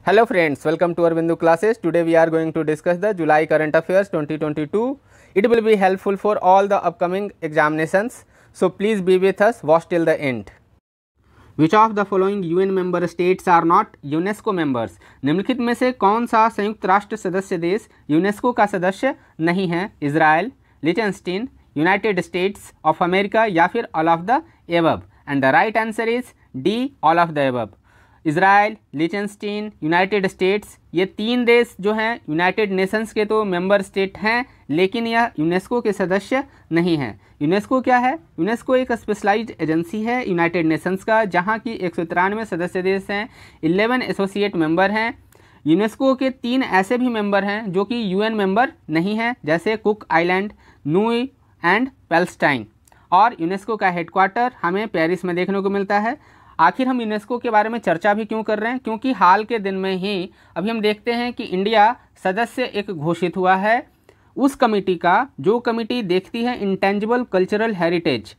Hello friends, welcome to our Bindu classes. Today we are going to discuss the July current affairs 2022. It will be helpful for all the upcoming examinations. So please be with us, watch till the end. Which of the following UN member states are not UNESCO members? निम्नलिखित में से कौन सा संयुक्त राष्ट्र सदस्य देश UNESCO का सदस्य नहीं है? Israel, Liechtenstein, United States of America या फिर all of the above? And the right answer is D, all of the above. Israel, Liechtenstein, United States, ये तीन देश जो हैं यूनाइटेड नेशंस के तो मेंबर स्टेट हैं, लेकिन यह यूनेस्को के सदस्य नहीं हैं. यूनेस्को क्या है? यूनेस्को एक स्पेशलाइज्ड एजेंसी है यूनाइटेड नेशंस का, जहां की 193 सदस्य देश हैं, 11 एसोसिएट मेंबर हैं. यूनेस्को के 3 ऐसे भी मेंबर हैं जो कि यूएन मेंबर नहीं हैं, जैसे cook island, Nooyi and Palestine. और यूनेस्को का हेडक्वार्टर हमें पेरिस में देखने को मिलता है. आखिर हम यूनेस्को के बारे में चर्चा भी क्यों कर रहे हैं? क्योंकि हाल के दिन में ही अभी हम देखते हैं कि इंडिया सदस्य एक घोषित हुआ है उस कमेटी का जो कमेटी देखती है इंटेंजिबल कल्चरल हेरिटेज,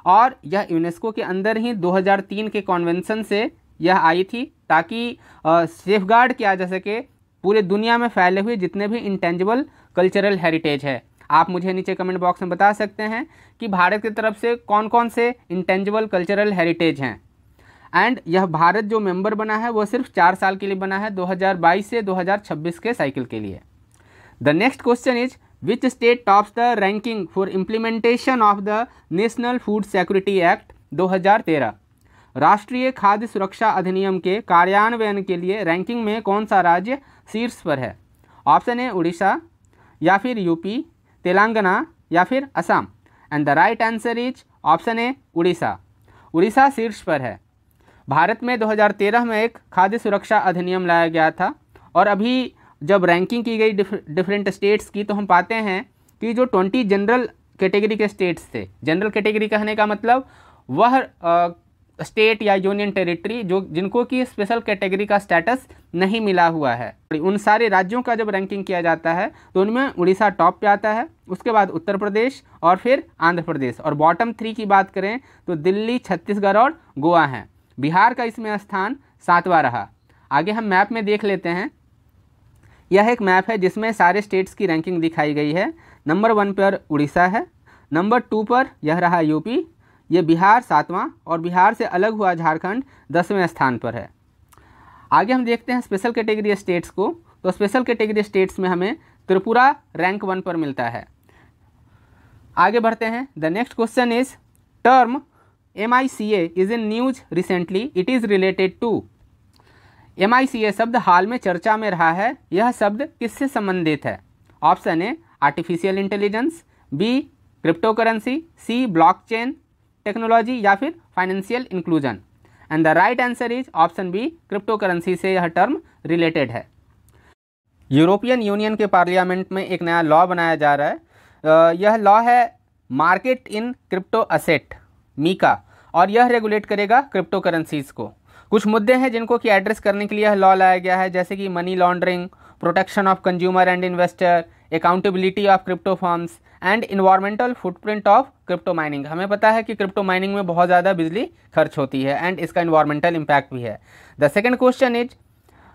और यह यूनेस्को के अंदर ही 2003 के कॉन्वेंशन से यह आई थी ताकि सेफगार्ड किया जा सके पूरे दुनिया में फैले हुए जितने भी इंटेंजिबल कल्चरल हेरिटेज है. आप मुझे नीचे कमेंट बॉक्स में बता सकते हैं कि भारत की तरफ से कौन कौन से इंटेंजिबल कल्चरल हेरिटेज हैं. एंड यह भारत जो मेंबर बना है वो सिर्फ 4 साल के लिए बना है, 2022 से 2026 के साइकिल के लिए. The next question is which state tops the ranking for implementation of the national food security act 2013? राष्ट्रीय खाद्य सुरक्षा अधिनियम के कार्यान्वयन के लिए रैंकिंग में कौन सा राज्य शीर्ष पर है? ऑप्शन ए उड़ीसा, या फिर यूपी, तेलंगाना या फिर Assam. And the right answer is option ए उड़ीसा. उड़ीसा शीर्ष पर है. भारत में 2013 में एक खाद्य सुरक्षा अधिनियम लाया गया था, और अभी जब रैंकिंग की गई डिफरेंट स्टेट्स की, तो हम पाते हैं कि जो 20 जनरल कैटेगरी के स्टेट्स थे, जनरल कैटेगरी कहने का मतलब वह स्टेट या यूनियन टेरिटरी जो जिनको कि स्पेशल कैटेगरी का स्टेटस नहीं मिला हुआ है, उन सारे राज्यों का जब रैंकिंग किया जाता है तो उनमें उड़ीसा टॉप पे आता है, उसके बाद उत्तर प्रदेश और फिर आंध्र प्रदेश, और बॉटम 3 की बात करें तो दिल्ली, छत्तीसगढ़ और गोवा हैं. बिहार का इसमें स्थान 7वां रहा. आगे हम मैप में देख लेते हैं. यह एक मैप है जिसमें सारे स्टेट्स की रैंकिंग दिखाई गई है. नंबर 1 पर उड़ीसा है, नंबर 2 पर यह रहा यूपी, ये बिहार 7वां, और बिहार से अलग हुआ झारखंड 10वें स्थान पर है. आगे हम देखते हैं स्पेशल कैटेगरी स्टेट्स को. तो स्पेशल कैटेगरी स्टेट्स में हमें त्रिपुरा रैंक 1 पर मिलता है. आगे बढ़ते हैं. The next question is term MICA is in news recently. It is related to. MICA शब्द हाल में चर्चा में रहा है. यह शब्द किससे संबंधित है? Option A artificial intelligence, B cryptocurrency, C blockchain technology या फिर financial inclusion. And the right answer is option B, cryptocurrency से यह टर्म रिलेटेड है. यूरोपियन यूनियन के पार्लियामेंट में एक नया लॉ बनाया जा रहा है. यह लॉ है market in crypto asset, MiCA, और यह रेगुलेट करेगा क्रिप्टो करेंसीज को. कुछ मुद्दे हैं जिनको कि एड्रेस करने के लिए यह लॉ लाया गया है, जैसे कि money laundering, protection of consumer and investor, accountability of crypto firms and environmental footprint of crypto mining. हमें पता है कि क्रिप्टो माइनिंग में बहुत ज़्यादा बिजली खर्च होती है एंड इसका इन्वायरमेंटल इम्पैक्ट भी है. The second question is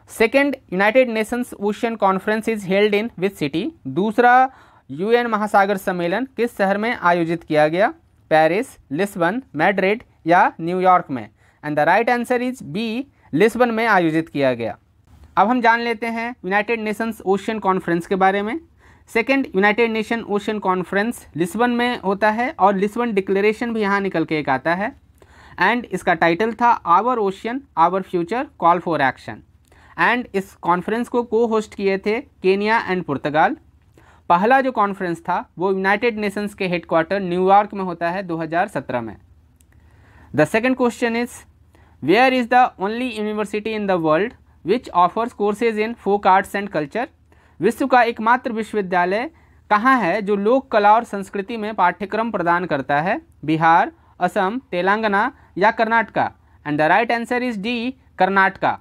second United Nations ocean conference is held in which city? दूसरा यूएन महासागर सम्मेलन किस शहर में आयोजित किया गया? पेरिस, लिस्बन, मैड्रिड या न्यूयॉर्क में? And the right answer is B, Lisbon में आयोजित किया गया. अब हम जान लेते हैं यूनाइटेड नेशंस ओशियन कॉन्फ्रेंस के बारे में. Second United nation ocean conference Lisbon में होता है, और लिस्बन डिक्लेरेशन भी यहाँ निकल के एक आता है. एंड इसका टाइटल था our ocean our future call for action. And इस कॉन्फ्रेंस को को होस्ट किए थे केनिया एंड पुर्तगाल. पहला जो कॉन्फ्रेंस था वो यूनाइटेड नेशंस के हेडक्वार्टर न्यूयॉर्क में होता है 2017 में. The second question is where is the only university in the world which offers courses in folk arts and culture? विश्व का एकमात्र विश्वविद्यालय कहाँ है जो लोक कला और संस्कृति में पाठ्यक्रम प्रदान करता है? बिहार, असम, तेलंगाना या Karnataka? And the right answer is D, Karnataka.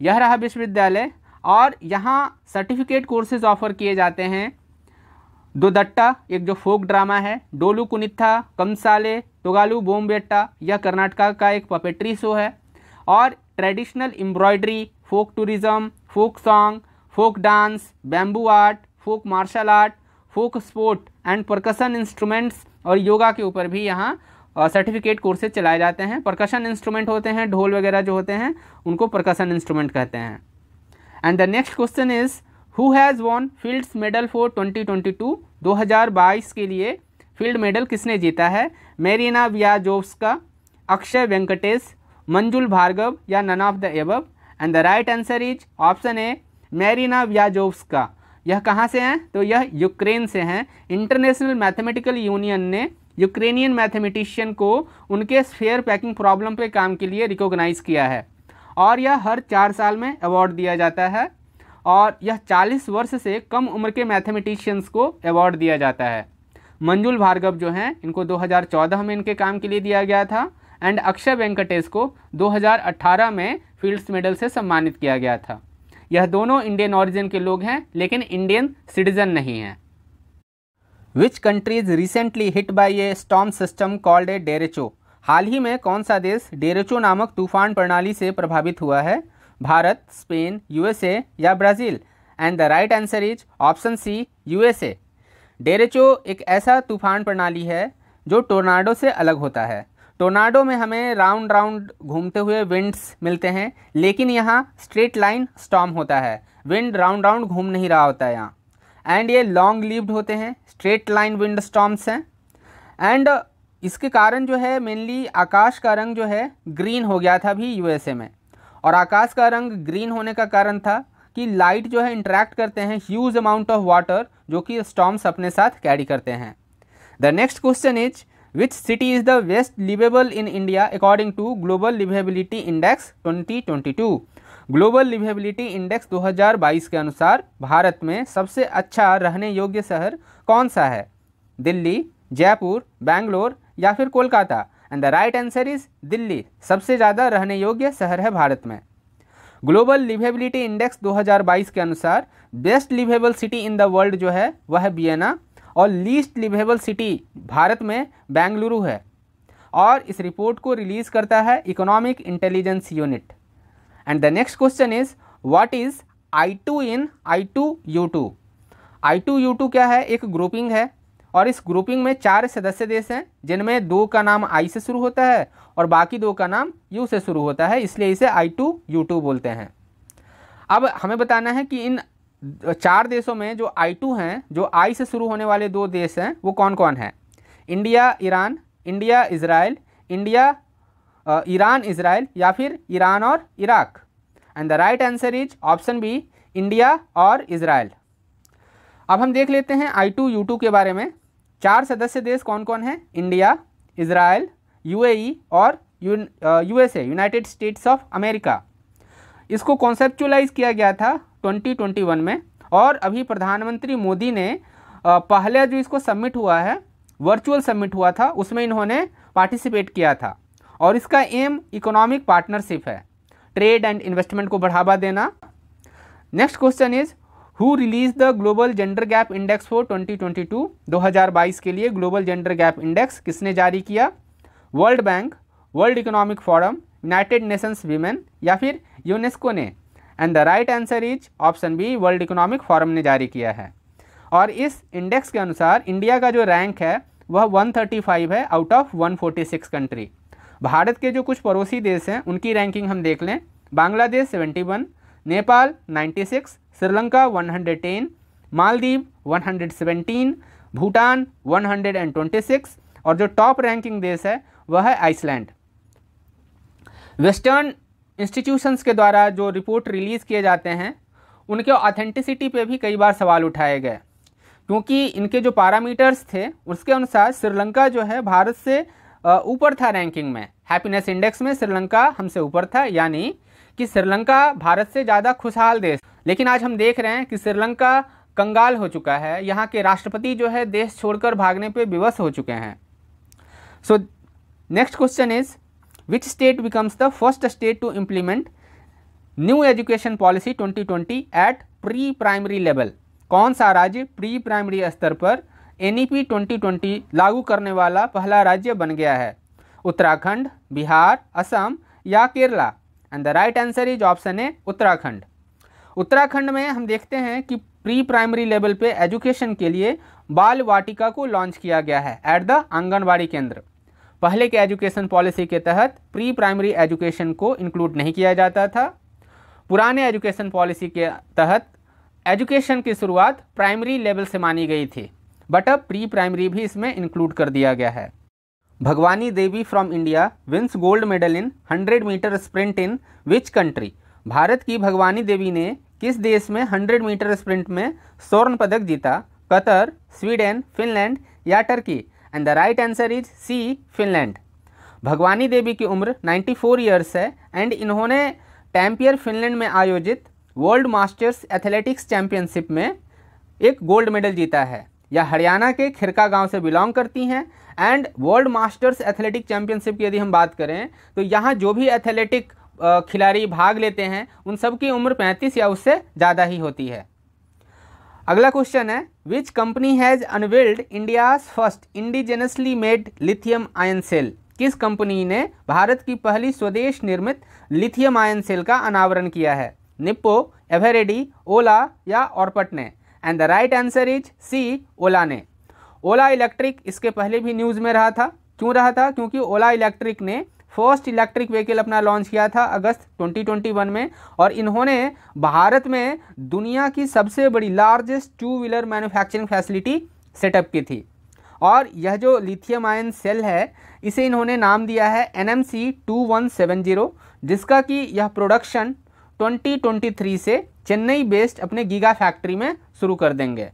यह रहा विश्वविद्यालय, और यहाँ सर्टिफिकेट कोर्सेज ऑफर किए जाते हैं. दोदट्टा एक जो फोक ड्रामा है, डोलू कुनित्था, कंसाले, तोगालू बोम्बेट्टा, यह कर्नाटका का एक पपेट्री शो है, और traditional embroidery, folk tourism, folk song, folk dance, bamboo art, folk martial art, folk sport and percussion instruments और योगा के ऊपर भी यहाँ सर्टिफिकेट कोर्सेज चलाए जाते हैं। परकशन इंस्ट्रूमेंट होते हैं, ढोल वगैरह जो होते हैं उनको परकशन इंस्ट्रूमेंट कहते हैं। And the next question is who has won fields medal for 2022, 2022 के लिए फील्ड मेडल किसने जीता है? मेरीना वियाजोव्स्का, अक्षय वेंकटेश, मंजुल भार्गव या none of the above? And the right answer is option A Maryna Viazovska. यह कहाँ से हैं? तो यह यूक्रेन से हैं। इंटरनेशनल मैथमेटिकल यूनियन ने यूक्रेनियन मैथमेटिशियन को उनके स्फीयर पैकिंग प्रॉब्लम पे काम के लिए रिकॉग्नाइज़ किया है और यह हर 4 साल में अवार्ड दिया जाता है और यह 40 वर्ष से कम उम्र के मैथमेटिशियंस को अवार्ड दिया जाता है। मंजुल भार्गव जो हैं इनको 2014 में इनके काम के लिए दिया गया था एंड अक्षय वेंकटेश को 2018 में फील्ड्स मेडल से सम्मानित किया गया था। यह दोनों इंडियन ऑरिजिन के लोग हैं लेकिन इंडियन सिटीजन नहीं हैं। Which countries recently hit by a storm system called a derecho? हाल ही में कौन सा देश डेरेचो नामक तूफान प्रणाली से प्रभावित हुआ है? भारत, स्पेन, यूएसए या Brazil? And the right answer is option C USA. Derecho एक ऐसा तूफान प्रणाली है जो टोर्नाडो से अलग होता है। टोर्नाडो में हमें राउंड राउंड घूमते हुए विंड्स मिलते हैं लेकिन यहाँ स्ट्रेट लाइन स्टॉर्म होता है, विंड राउंड राउंड घूम नहीं रहा होता है यहाँ। एंड ये लॉन्ग लिव्ड होते हैं, स्ट्रेट लाइन विंड स्टॉर्म्स हैं। एंड इसके कारण जो है मेनली आकाश का रंग जो है ग्रीन हो गया था अभी यूएसए में, और आकाश का रंग ग्रीन होने का कारण था कि लाइट जो है इंटरेक्ट करते हैं ह्यूज अमाउंट ऑफ वाटर जो कि स्टॉर्म्स अपने साथ कैरी करते हैं। The next question is which city is the best liveable in India according to global liveability index 2022? Global liveability index 2022 के अनुसार भारत में सबसे अच्छा रहने योग्य शहर कौन सा है? दिल्ली, जयपुर, बेंगलोर या फिर Kolkata? And the right answer is Delhi सबसे ज़्यादा रहने योग्य शहर है भारत में। ग्लोबल लिवेबिलिटी इंडेक्स 2022 के अनुसार best liveable city in the world जो है वह है वियना और लीस्ट लिवेबल सिटी भारत में बेंगलुरु है और इस रिपोर्ट को रिलीज़ करता है economic intelligence unit. And the next question is what is I2 in I2U2? I2U2 क्या है? एक ग्रुपिंग है और इस ग्रुपिंग में 4 सदस्य देश हैं जिनमें 2 का नाम I से शुरू होता है और बाकी 2 का नाम U से शुरू होता है, इसलिए इसे I2U2 बोलते हैं। अब हमें बताना है कि इन 4 देशों में जो I2 हैं, जो I से शुरू होने वाले 2 देश हैं वो कौन कौन है? India Iran, India Israel, India Iran Israel या फिर ईरान और Iraq? And the right answer is option B India और इज़राइल। अब हम देख लेते हैं I2U2 के बारे में। 4 सदस्य देश कौन कौन हैं? इंडिया, इज़राइल, UAE और USA, United States of America. इसको कॉन्सेप्चुअलाइज किया गया था 2021 में और अभी प्रधानमंत्री मोदी ने पहले जो इसको सबमिट हुआ है, वर्चुअल सबमिट हुआ था, उसमें इन्होंने पार्टिसिपेट किया था और इसका एम इकोनॉमिक पार्टनरशिप है, ट्रेड एंड इन्वेस्टमेंट को बढ़ावा देना। Next question is who release the global gender gap index for 2022? 2022 के लिए ग्लोबल जेंडर गैप इंडेक्स किसने जारी किया? World Bank, World economic Forum, United Nations Women या फिर यूनेस्को ने? And the right answer is option B World economic Forum ने जारी किया है। और इस इंडेक्स के अनुसार इंडिया का जो रैंक है वह 135 है आउट ऑफ 146 कंट्री। भारत के जो कुछ पड़ोसी देश हैं उनकी रैंकिंग हम देख लें। बांग्लादेश 71, नेपाल 96, श्रीलंका 110, मालदीव 117, भूटान 126 और जो टॉप रैंकिंग देश है वह है आइसलैंड। वेस्टर्न इंस्टीट्यूशंस के द्वारा जो रिपोर्ट रिलीज़ किए जाते हैं उनके ऑथेंटिसिटी पे भी कई बार सवाल उठाए गए क्योंकि इनके जो पैरामीटर्स थे उसके अनुसार श्रीलंका जो है भारत से ऊपर था रैंकिंग में। हैप्पीनेस इंडेक्स में श्रीलंका हमसे ऊपर था, यानी कि श्रीलंका भारत से ज़्यादा खुशहाल देश। लेकिन आज हम देख रहे हैं कि श्रीलंका कंगाल हो चुका है, यहाँ के राष्ट्रपति जो है देश छोड़कर भागने पे विवश हो चुके हैं। So next question is which state becomes the first state to implement new education policy 2020 at pre primary level? कौन सा राज्य प्री प्राइमरी स्तर पर NEP 2020 लागू करने वाला पहला राज्य बन गया है? उत्तराखंड, बिहार, असम या Kerala? And the right answer is option ए उत्तराखंड। उत्तराखंड में हम देखते हैं कि प्री प्राइमरी लेवल पे एजुकेशन के लिए बाल वाटिका को लॉन्च किया गया है एट द आंगनबाड़ी केंद्र। पहले के एजुकेशन पॉलिसी के तहत प्री प्राइमरी एजुकेशन को इंक्लूड नहीं किया जाता था। पुराने एजुकेशन पॉलिसी के तहत एजुकेशन की शुरुआत प्राइमरी लेवल से मानी गई थी, बट अब प्री प्राइमरी भी इसमें इंक्लूड कर दिया गया है। Bhagwani Devi from India wins gold medal in 100 metre sprint in which country. Bharat की भगवानी देवी ने किस देश में 100 मीटर स्प्रिंट में स्वर्ण पदक जीता? कतर, स्वीडन, फिनलैंड या Turkey? And the right answer is C, Finland. Bhagwani Devi की उम्र 94 ईयर्स है एंड इन्होंने टैम्पियर फिनलैंड में आयोजित वर्ल्ड मास्टर्स एथलेटिक्स चैंपियनशिप में एक गोल्ड मेडल जीता है। यह हरियाणा के खिरका गांव से बिलोंग करती हैं and world masters athletic championship की यदि हम बात करें तो यहाँ जो भी एथलेटिक खिलाड़ी भाग लेते हैं उन सब की उम्र 35 या उससे ज़्यादा ही होती है। अगला क्वेश्चन है, which company has unveiled India's first indigenously made lithium ion cell. किस कंपनी ने भारत की पहली स्वदेश निर्मित लिथियम आयन सेल का अनावरण किया है? निप्पो, एवरेडी, ओला या ऑर्पट ने? And the right answer is C, Ola ने। ओला इलेक्ट्रिक इसके पहले भी न्यूज़ में रहा था। क्यों रहा था? क्योंकि ओला इलेक्ट्रिक ने फर्स्ट इलेक्ट्रिक व्हीकल अपना लॉन्च किया था अगस्त 2021 में और इन्होंने भारत में दुनिया की सबसे बड़ी largest 2 wheeler manufacturing facility setup की थी। और यह जो लिथियम आयन सेल है इसे इन्होंने नाम दिया है NMC 2170, जिसका कि यह प्रोडक्शन 2023 से चेन्नई बेस्ड अपने गीगा फैक्ट्री में शुरू कर देंगे।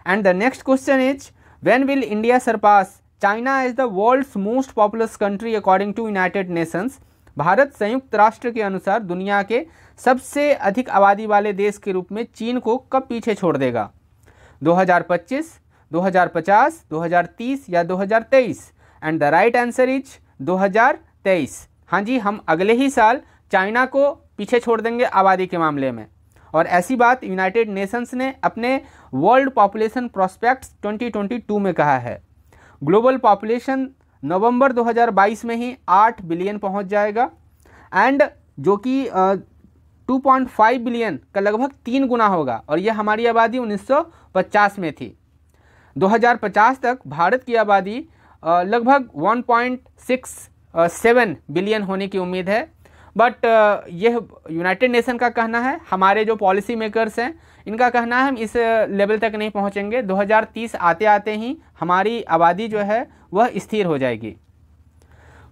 And the next question is, when will India surpass China as the world's most populous country according to United Nations. Bharat संयुक्त राष्ट्र के अनुसार दुनिया के सबसे अधिक आबादी वाले देश के रूप में चीन को कब पीछे छोड़ देगा? 2025, 2050, 2030 या 2023? And the right answer is 2023। हाँ जी, हम अगले ही साल चाइना को पीछे छोड़ देंगे आबादी के मामले में। और ऐसी बात यूनाइटेड नेशंस ने अपने वर्ल्ड पॉपुलेशन प्रोस्पेक्ट्स 2022 में कहा है। ग्लोबल पॉपुलेशन नवंबर 2022 में ही 8 बिलियन पहुंच जाएगा एंड जो कि 2.5 बिलियन का लगभग 3 गुना होगा और यह हमारी आबादी 1950 में थी। 2050 तक भारत की आबादी लगभग 1.67 बिलियन होने की उम्मीद है। बट यह यूनाइटेड नेशन का कहना है, हमारे जो पॉलिसी मेकर्स हैं इनका कहना है हम इस लेवल तक नहीं पहुंचेंगे। 2030 आते आते ही हमारी आबादी जो है वह स्थिर हो जाएगी।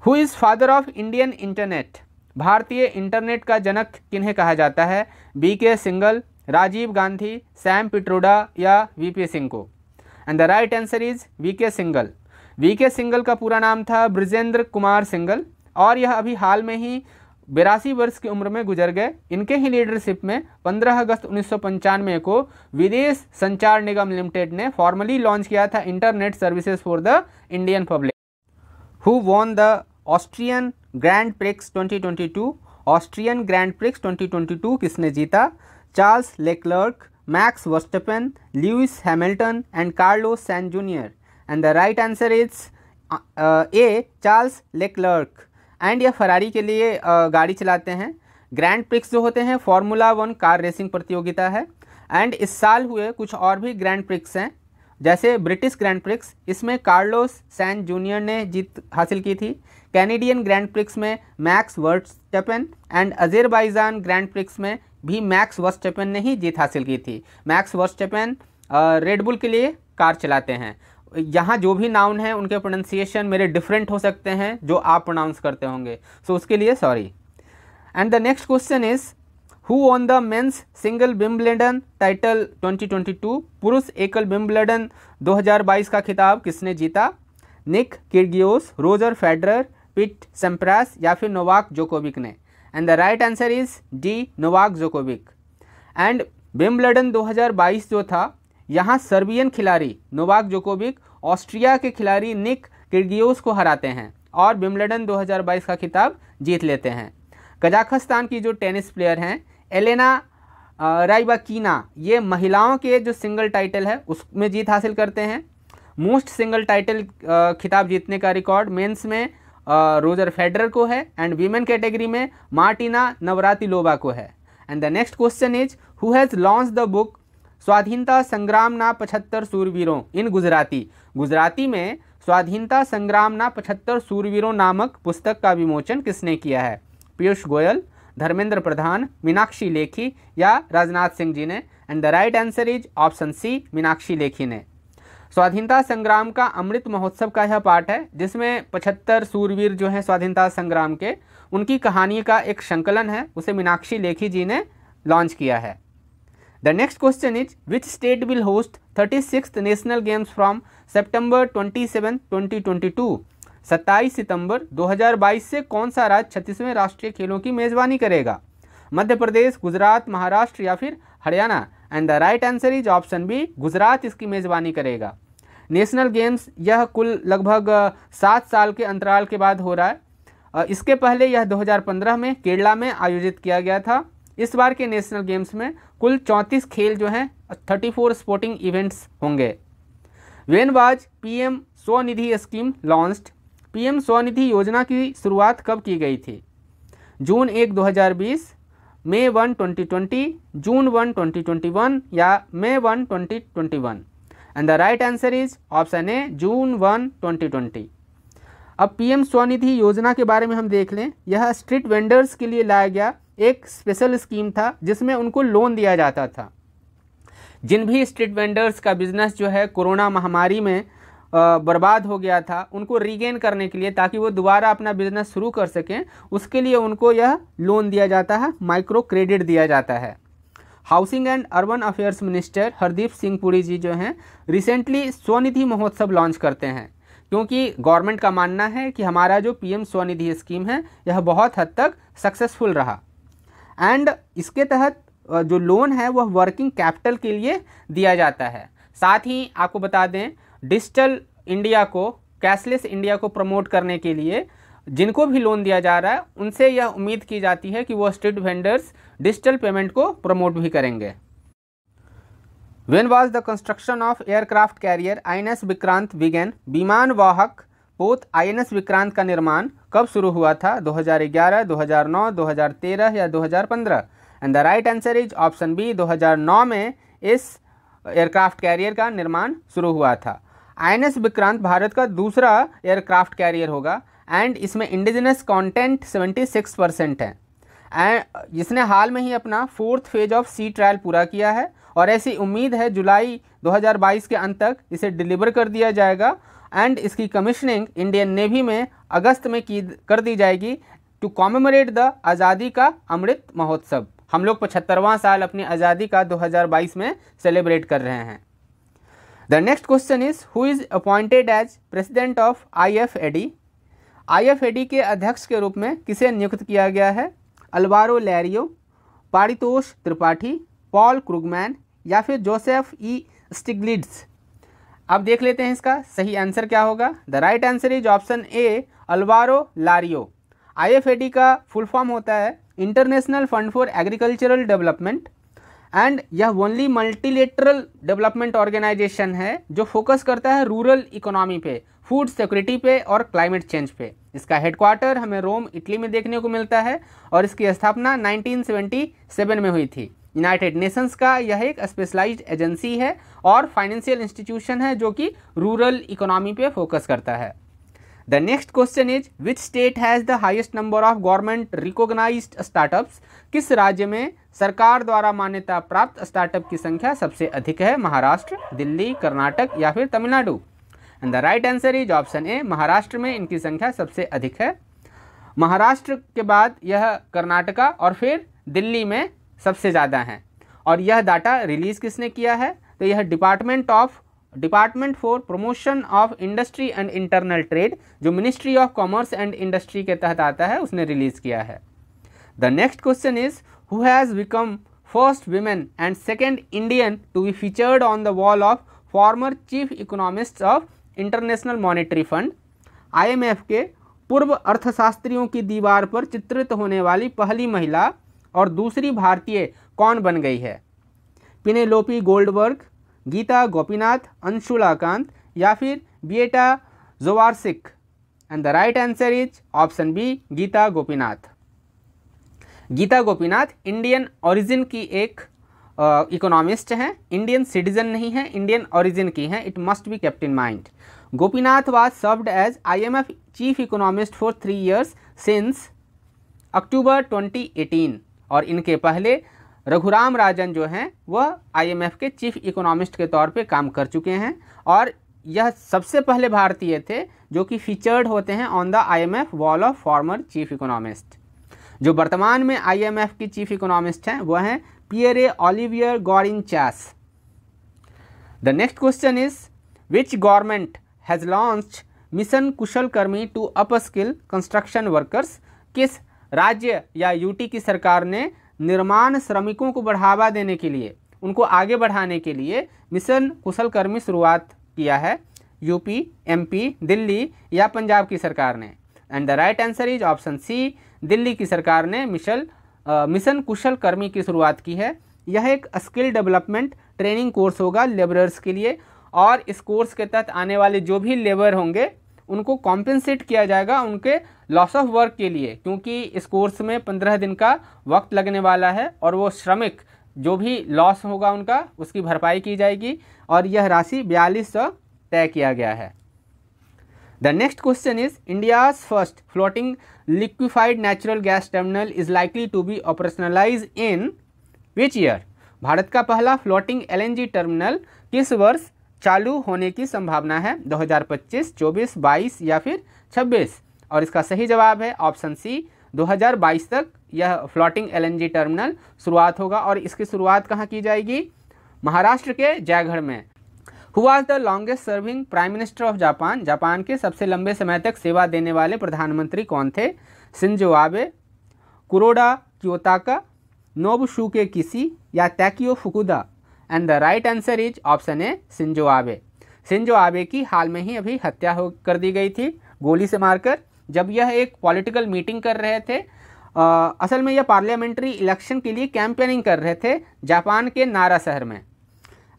Who is father of Indian internet. भारतीय इंटरनेट का जनक किन्हें कहा जाता है? BK सिंगल, राजीव गांधी, सैम पिट्रोडा या VP सिंह को? And the right answer is VK Singhal. VK Singhal का पूरा नाम था ब्रिजेंद्र कुमार सिंगल और यह अभी हाल में ही 82 वर्ष की उम्र में गुजर गए। इनके ही लीडरशिप में 15 अगस्त 1995 को विदेश संचार निगम लिमिटेड ने फॉर्मली लॉन्च किया था internet services for the Indian public. Who won the Austrian Grand Prix 2022। Austrian Grand Prix 2022 किसने जीता? Charles Leclerc, Max Verstappen, Lewis Hamilton and Carlos Sainz junior. And the right answer is A, Charles Leclerc. And यह Ferrari के लिए गाड़ी चलाते हैं। Grand prix जो होते हैं फार्मूला 1 कार रेसिंग प्रतियोगिता है एंड इस साल हुए कुछ और भी ग्रैंड प्रिक्स हैं, जैसे ब्रिटिश ग्रैंड प्रिक्स, इसमें कार्लोस सैन जूनियर ने जीत हासिल की थी। कैनेडियन ग्रैंड प्रिक्स में max वर्स्टपेन and Azerbaijan grand prix में भी मैक्स वर्स्टपेन ने ही जीत हासिल की थी। मैक्स वर्स्टपेन रेडबुल के लिए कार चलाते हैं। यहाँ जो भी नाउन है उनके प्रोनाउंसिएशन मेरे डिफरेंट हो सकते हैं जो आप प्रोनाउंस करते होंगे, सो उसके लिए sorry. And the next question is, who won the men's single Wimbledon title 2022। पुरुष एकल विंबलडन 2022 का खिताब किसने जीता? Nick Kyrgios, Roger Federer, Pete Sampras या फिर नोवाक जोकोविक ने? And the right answer is D, Novak Djokovic. And Wimbledon 2022 जो था, यहाँ सर्बियन खिलाड़ी नोवाक जोकोविक ऑस्ट्रिया के खिलाड़ी निक किर्गियोस को हराते हैं और विंबलडन 2022 का खिताब जीत लेते हैं। कजाकिस्तान की जो टेनिस प्लेयर हैं एलेना राइबाकिना, ये महिलाओं के जो सिंगल टाइटल है उसमें जीत हासिल करते हैं। मोस्ट सिंगल टाइटल खिताब जीतने का रिकॉर्ड मेंस में रोजर फेडरर को है एंड वीमेन कैटेगरी में मार्टिना नवरातिलोवा को है। And the next question is who has launch the book स्वाधीनता संग्राम ना 75 सूरवीरों इन गुजराती। गुजराती में स्वाधीनता संग्राम ना 75 सूरवीरों नामक पुस्तक का विमोचन किसने किया है? पीयूष गोयल, धर्मेंद्र प्रधान, मीनाक्षी लेखी या राजनाथ सिंह जी ने? And the right answer is option C, Meenakshi Lekhi ने। स्वाधीनता संग्राम का अमृत महोत्सव का यह पार्ट है जिसमें 75 सूरवीर जो हैं स्वाधीनता संग्राम के, उनकी कहानी का एक संकलन है, उसे मीनाक्षी लेखी जी ने लॉन्च किया है। The next question is which state will host 36th national games from September 27, 2022। 27 सितंबर 2022 से कौन सा राज्य 36वें राष्ट्रीय खेलों की मेजबानी करेगा? मध्य प्रदेश, गुजरात, महाराष्ट्र या फिर Haryana? And the right answer is option B, Gujarat इसकी मेजबानी करेगा। नेशनल गेम्स यह कुल लगभग 7 साल के अंतराल के बाद हो रहा है। इसके पहले यह 2015 में केरला में आयोजित किया गया था। इस बार के नेशनल गेम्स में कुल 34 खेल जो हैं 34 स्पोर्टिंग इवेंट्स होंगे। When was PM Svanidhi scheme launched? PM Svanidhi योजना की शुरुआत कब की गई थी? जून 1, 2020, मई 1, 2020, जून 1, 2021 या मई 1, 2021? And the right answer is option A, June 1, 2020। अब पीएम स्वनिधि योजना के बारे में हम देख लें। यह स्ट्रीट वेंडर्स के लिए लाया गया एक स्पेशल स्कीम था जिसमें उनको लोन दिया जाता था। जिन भी स्ट्रीट वेंडर्स का बिजनेस जो है कोरोना महामारी में बर्बाद हो गया था, उनको रीगेन करने के लिए, ताकि वो दोबारा अपना बिजनेस शुरू कर सकें, उसके लिए उनको यह लोन दिया जाता है, माइक्रो क्रेडिट दिया जाता है। Housing and urban affairs minister Hardeep Singh Puri ji जो हैं रिसेंटली स्वनिधि महोत्सव लॉन्च करते हैं, क्योंकि गवर्नमेंट का मानना है कि हमारा जो पीएम स्वनिधि स्कीम है यह बहुत हद तक सक्सेसफुल रहा। एंड इसके तहत जो लोन है वह वर्किंग कैपिटल के लिए दिया जाता है। साथ ही आपको बता दें, डिजिटल इंडिया को, कैशलेस इंडिया को प्रमोट करने के लिए जिनको भी लोन दिया जा रहा है उनसे यह उम्मीद की जाती है कि वो स्ट्रीट वेंडर्स डिजिटल पेमेंट को प्रमोट भी करेंगे। When was the construction of aircraft carrier INS Vikrant began? विमान वाहक पोत आईएनएस विक्रांत का निर्माण कब शुरू हुआ था? 2011, 2009, 2013 या 2015? And the right answer is option B, 2009 में इस एयरक्राफ्ट कैरियर का निर्माण शुरू हुआ था। आईएनएस विक्रांत भारत का दूसरा एयरक्राफ्ट कैरियर होगा एंड इसमें इंडिजिनस कंटेंट 76% है। एंड इसने हाल में ही अपना 4th phase of C trial पूरा किया है और ऐसी उम्मीद है जुलाई 2022 के अंत तक इसे डिलीवर कर दिया जाएगा एंड इसकी कमीशनिंग इंडियन नेवी में अगस्त में कर दी जाएगी टू कॉमेमोरेट द आज़ादी का अमृत महोत्सव। हम लोग 75वां साल अपनी आज़ादी का 2022 में सेलिब्रेट कर रहे हैं। The next question is who is appointed as president of IFAD? IFAD के अध्यक्ष के रूप में किसे नियुक्त किया गया है? Alvaro लैरियो, Paritosh Tripathi, Paul Krugman या फिर जोसेफ ई स्टिग्लिट्ज़? अब देख लेते हैं इसका सही आंसर क्या होगा। The right answer is option A, Alvaro लारियो। IFAD का फुल फॉर्म होता है international fund for agricultural development and यह ओनली मल्टीलेटरल डेवलपमेंट ऑर्गेनाइजेशन है जो फोकस करता है रूरल इकोनॉमी पे, फूड सिक्योरिटी पे और क्लाइमेट चेंज पे। इसका हेडक्वार्टर हमें रोम, इटली में देखने को मिलता है और इसकी स्थापना 1977 में हुई थी। यूनाइटेड नेशंस का यह एक स्पेशलाइज्ड एजेंसी है और फाइनेंशियल इंस्टीट्यूशन है जो कि रूरल इकोनॉमी पे फोकस करता है। The next question is which state has the highest number of government recognised startups? किस राज्य में सरकार द्वारा मान्यता प्राप्त स्टार्टअप की संख्या सबसे अधिक है? महाराष्ट्र, दिल्ली, कर्नाटक या फिर Tamil Nadu? And the right answer is option ए, महाराष्ट्र में इनकी संख्या सबसे अधिक है। महाराष्ट्र के बाद यह कर्नाटका और फिर दिल्ली में सबसे ज़्यादा हैं। और यह डाटा रिलीज़ किसने किया है? तो यह department for promotion of industry and internal trade, जो ministry of commerce and industry के तहत आता है, उसने रिलीज़ किया है। The next question is who has become first women and second Indian to be featured on the wall of former chief economist of international monetary fund? IMF के पूर्व अर्थशास्त्रियों की दीवार पर चित्रित होने वाली पहली महिला और दूसरी भारतीय कौन बन गई है? पिनेलोपी गोल्डबर्ग, गीता गोपीनाथ, अंशुला कांत या फिर Beata Javorcik? And the right answer is option B Gita Gopinath. Gita Gopinath Indian origin की एक इकोनॉमिस्ट हैं, इंडियन सिटीजन नहीं है, इंडियन ओरिजिन की हैं, it must be kept in mind. Gopinath was served as IMF chief economist for 3 years since October 2018 और इनके पहले रघुराम राजन जो हैं वह IMF के चीफ इकोनॉमिस्ट के तौर पे काम कर चुके हैं और यह सबसे पहले भारतीय थे जो कि फीचर्ड होते हैं on the IMF wall of former chief economist. जो वर्तमान में IMF की चीफ इकोनॉमिस्ट हैं वह हैं Pierre Olivier Gourinchas. The next question is which government has launched mission Kushalkarmi to upskill construction workers. किस राज्य या यूटी की सरकार ने निर्माण श्रमिकों को बढ़ावा देने के लिए, उनको आगे बढ़ाने के लिए मिशन कुशलकर्मी शुरुआत किया है? यूपी, MP, दिल्ली या पंजाब की सरकार ने? And the right answer is option C, Delhi की सरकार ने मिशन कुशलकर्मी की शुरुआत की है। यह एक स्किल डेवलपमेंट ट्रेनिंग कोर्स होगा लेबरर्स के लिए और इस कोर्स के तहत आने वाले जो भी लेबर होंगे उनको कॉम्पेंसेट किया जाएगा उनके लॉस ऑफ वर्क के लिए, क्योंकि इस कोर्स में 15 दिन का वक्त लगने वाला है और वो श्रमिक जो भी लॉस होगा उनका उसकी भरपाई की जाएगी और यह राशि 4200 तय किया गया है। The next question is India's first floating liquefied natural gas terminal is likely to be operationalise in which year. Bharat का पहला फ्लोटिंग LNG टर्मिनल किस वर्ष चालू होने की संभावना है? 2025, 24, 22 या फिर 26? और इसका सही जवाब है ऑप्शन सी, 2022 तक यह फ्लोटिंग LNG टर्मिनल शुरुआत होगा और इसकी शुरुआत कहाँ की जाएगी? महाराष्ट्र के जयगढ़ में। Who was the longest serving prime minister of Japan. Japan के सबसे लंबे समय तक सेवा देने वाले प्रधानमंत्री कौन थे? शिंजो आबे, कुरोडा कियोताका, नोबुशुके किसी या Takio Fukuda? And the right answer is option A, Shinzo Abe. Shinzo Abe की हाल में ही अभी हत्या कर दी गई थी गोली से मारकर, जब यह एक पॉलिटिकल मीटिंग कर रहे थे। असल में यह पार्लियामेंट्री इलेक्शन के लिए कैंपेनिंग कर रहे थे जापान के नारा शहर में।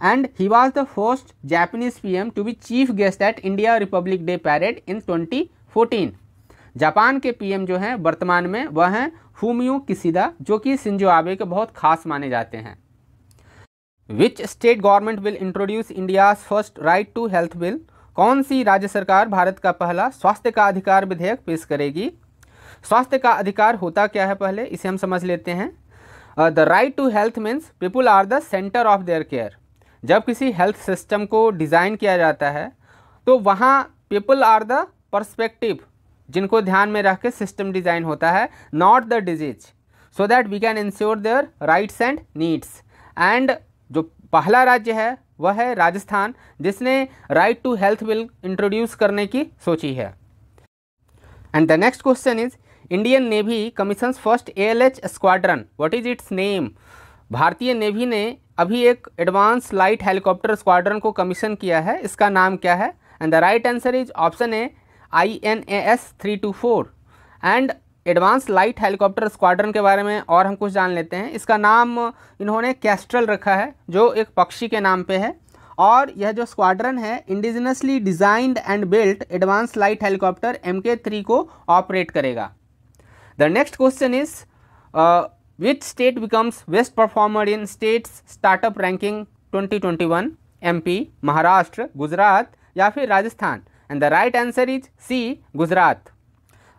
And he was the first Japanese PM to be chief guest at India Republic Day parade in 2014। Japan के PM जो हैं वर्तमान में वह हैं फूमियो किशिदा, जो कि शिंजो आबे के बहुत खास माने जाते हैं। Which state government will introduce India's first right to health bill. कौन सी राज्य सरकार भारत का पहला स्वास्थ्य का अधिकार विधेयक पेश करेगी? स्वास्थ्य का अधिकार होता क्या है, पहले इसे हम समझ लेते हैं। The right to health means people are the centre of their care. जब किसी हेल्थ सिस्टम को डिज़ाइन किया जाता है तो वहाँ पीपल आर द पर्सपेक्टिव जिनको ध्यान में रख के सिस्टम डिज़ाइन होता है, not the disease, so that we can ensure their rights and needs. And जो पहला राज्य है वह है राजस्थान, जिसने right to health bill introduce करने की सोची है। And the next question is Indian navy commissions first ALH squadron, what is its name. भारतीय नेवी ने अभी एक एडवांस लाइट हेलीकॉप्टर स्क्वाड्रन को कमीशन किया है, इसका नाम क्या है? And the right answer is option A, INAS 324। And advance light helicopter squadron के बारे में और हम कुछ जान लेते हैं। इसका नाम इन्होंने कैस्ट्रल रखा है, जो एक पक्षी के नाम पे है, और यह जो स्क्वाड्रन है indigenously designed and built advance light helicopter MK3 को ऑपरेट करेगा। The next question is which state becomes best performer in states startup ranking 2021? MP, Maharashtra, Gujarat या फिर Rajasthan? And the right answer is C, Gujarat.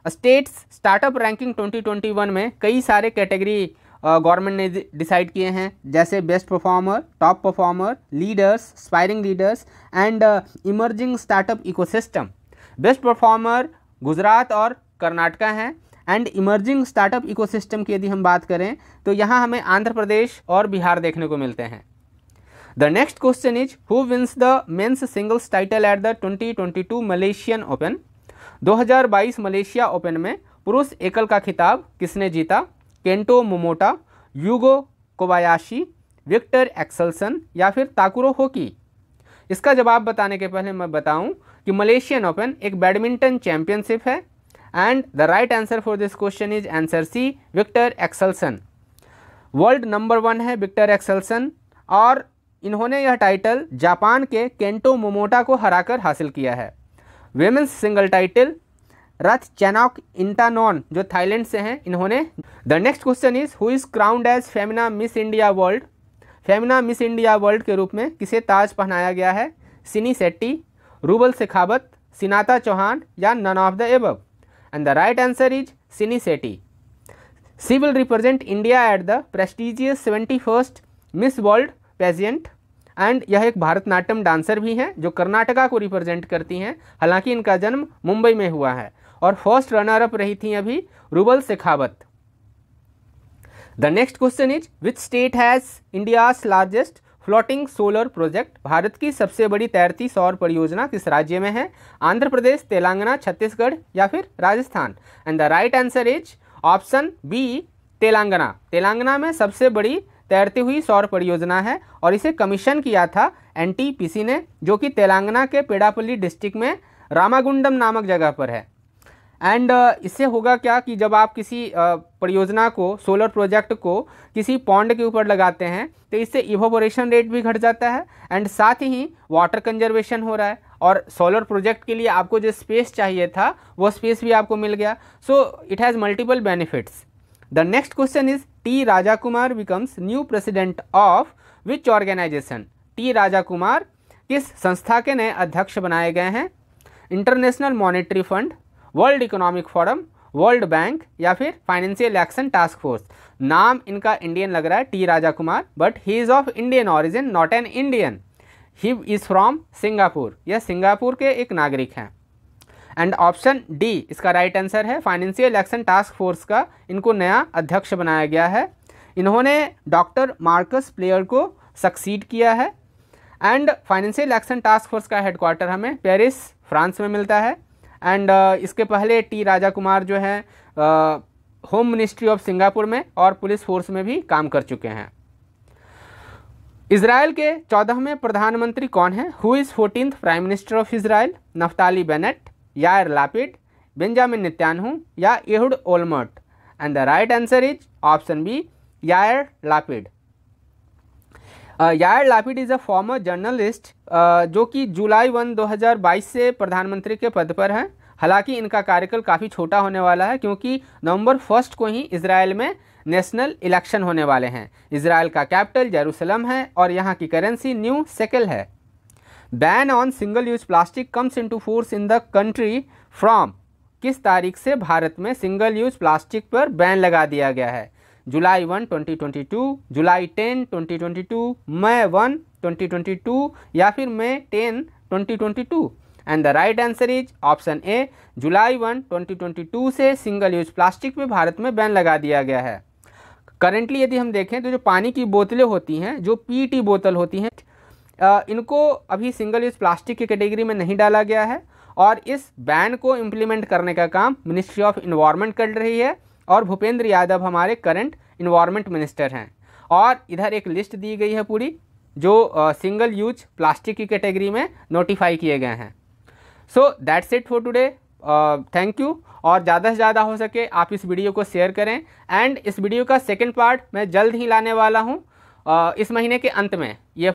States startup ranking 2021 में कई सारे category government ने decide किए हैं, जैसे best performer, top performer, leaders, aspiring leaders and emerging startup ecosystem. Best performer Gujarat और कर्नाटका हैं एंड इमर्जिंग स्टार्टअप इकोसिस्टम की यदि हम बात करें तो यहाँ हमें आंध्र प्रदेश और बिहार देखने को मिलते हैं। The next question is who wins the men's singles title at the 2022 Malaysian open. 2022 Malaysia open में पुरुष एकल का खिताब किसने जीता? Kento Momota, Yugo Kobayashi, Viktor Axelsen या फिर ताकुरो होकी? इसका जवाब बताने के पहले मैं बताऊं कि मलेशियन ओपन एक बैडमिंटन चैंपियनशिप है and the right answer for this question is answer C, Viktor Axelsen. World number 1 है विक्टर एक्सेल्सन और इन्होंने यह टाइटल जापान के केंटो मोमोटा को हराकर हासिल किया है। Women's single title Ratchanok Intanon जो थाईलैंड से हैं इन्होंने। The next question is who is crowned as Femina Miss India World. Femina Miss India World के रूप में किसे ताज पहनाया गया है? सिनी शेट्टी, रूबल शेखावत, सिनाता चौहान या none of the above. And the right answer is Sini Shetty. She will represent India at the prestigious 71st Miss World pageant. And यह एक भारतनाट्यम डांसर भी हैं जो कर्नाटका को रिप्रेजेंट करती हैं। हालांकि इनका जन्म मुंबई में हुआ है और फर्स्ट रनर अप रही थी अभी rouble Shekhawat. The next question is which state has India's largest floating solar project. Bharat की सबसे बड़ी तैरती सौर परियोजना किस राज्य में है? आंध्र प्रदेश, तेलंगाना, छत्तीसगढ़ या फिर Rajasthan. And the right answer is option B Telangana. Telangana में सबसे बड़ी तैरती हुई सौर परियोजना है और इसे कमीशन किया था एनटीपीसी ने, जो कि तेलंगाना के पेडापल्ली डिस्ट्रिक्ट में रामागुंडम नामक जगह पर है। एंड इससे होगा क्या कि जब आप किसी परियोजना को, सोलर प्रोजेक्ट को किसी पॉन्ड के ऊपर लगाते हैं तो इससे इवोपोरेशन रेट भी घट जाता है एंड साथ ही वाटर कंजर्वेशन हो रहा है और सोलर प्रोजेक्ट के लिए आपको जो स्पेस चाहिए था वो स्पेस भी आपको मिल गया। So it has multiple benefits. The next question is T Raja Kumar becomes new president of which organisation. T Raja Kumar किस संस्था के नए अध्यक्ष बनाए गए हैं? International monetary fund, world economic forum, world bank या फिर फाइनेंशियल एक्शन टास्क फोर्स। नाम इनका इंडियन लग रहा है T Raja Kumar, but he is of Indian origin, not an Indian. He is from Singapore. यह सिंगापुर के एक नागरिक हैं। एंड ऑप्शन डी इसका राइट आंसर है। फाइनेंशियल एक्शन टास्क फोर्स का इनको नया अध्यक्ष बनाया गया है। इन्होंने डॉक्टर मार्कस प्लेयर को सक्सीड किया है। And financial action task force का हेडक्वार्टर हमें पेरिस, फ्रांस में मिलता है। एंड इसके पहले टी राजा कुमार जो है होम मिनिस्ट्री ऑफ सिंगापुर में और पुलिस फोर्स में भी काम कर चुके हैं। इजराइल के 14वें प्रधानमंत्री कौन है? Who is 14th prime minister of Israel? Naftali Bennett, Yair Lapid, Benjamin Netanyahu या Ehud Olmert. And the right answer is option B Yair Lapid. Yair Lapid is a former journalist जो कि जुलाई 1, 2022 से प्रधानमंत्री के पद पर हैं। हालांकि इनका कार्यकाल काफ़ी छोटा होने वाला है क्योंकि नवंबर 1 को ही इजराइल में नेशनल इलेक्शन होने वाले हैं। इजराइल का कैपिटल जेरूसलम है और यहाँ की करेंसी न्यू शेकेल है। Ban on single use plastic comes into force in the country from. किस तारीख से भारत में सिंगल यूज प्लास्टिक पर बैन लगा दिया गया है? जुलाई 1, 2022, जुलाई 10, 2022, मई 1, 2022 या फिर मई 10, 2022। And the right answer is option A July 1, 2022 से सिंगल यूज प्लास्टिक पे भारत में बैन लगा दिया गया है। करेंटली यदि हम देखें तो जो पानी की बोतलें होती हैं, जो पीईटी बोतल होती हैं, इनको अभी सिंगल यूज प्लास्टिक की कैटेगरी में नहीं डाला गया है और इस बैन को इम्प्लीमेंट करने का काम मिनिस्ट्री ऑफ इन्वायरमेंट कर रही है और भूपेंद्र यादव हमारे करंट इन्वायरमेंट मिनिस्टर हैं। और इधर एक लिस्ट दी गई है पूरी जो सिंगल यूज प्लास्टिक की कैटेगरी में नोटिफाई किए गए हैं। So that's it for today. Thank you. और ज़्यादा से ज़्यादा हो सके आप इस वीडियो को शेयर करें एंड इस वीडियो का सेकंड पार्ट मैं जल्द ही लाने वाला हूँ इस महीने के अंत में। ये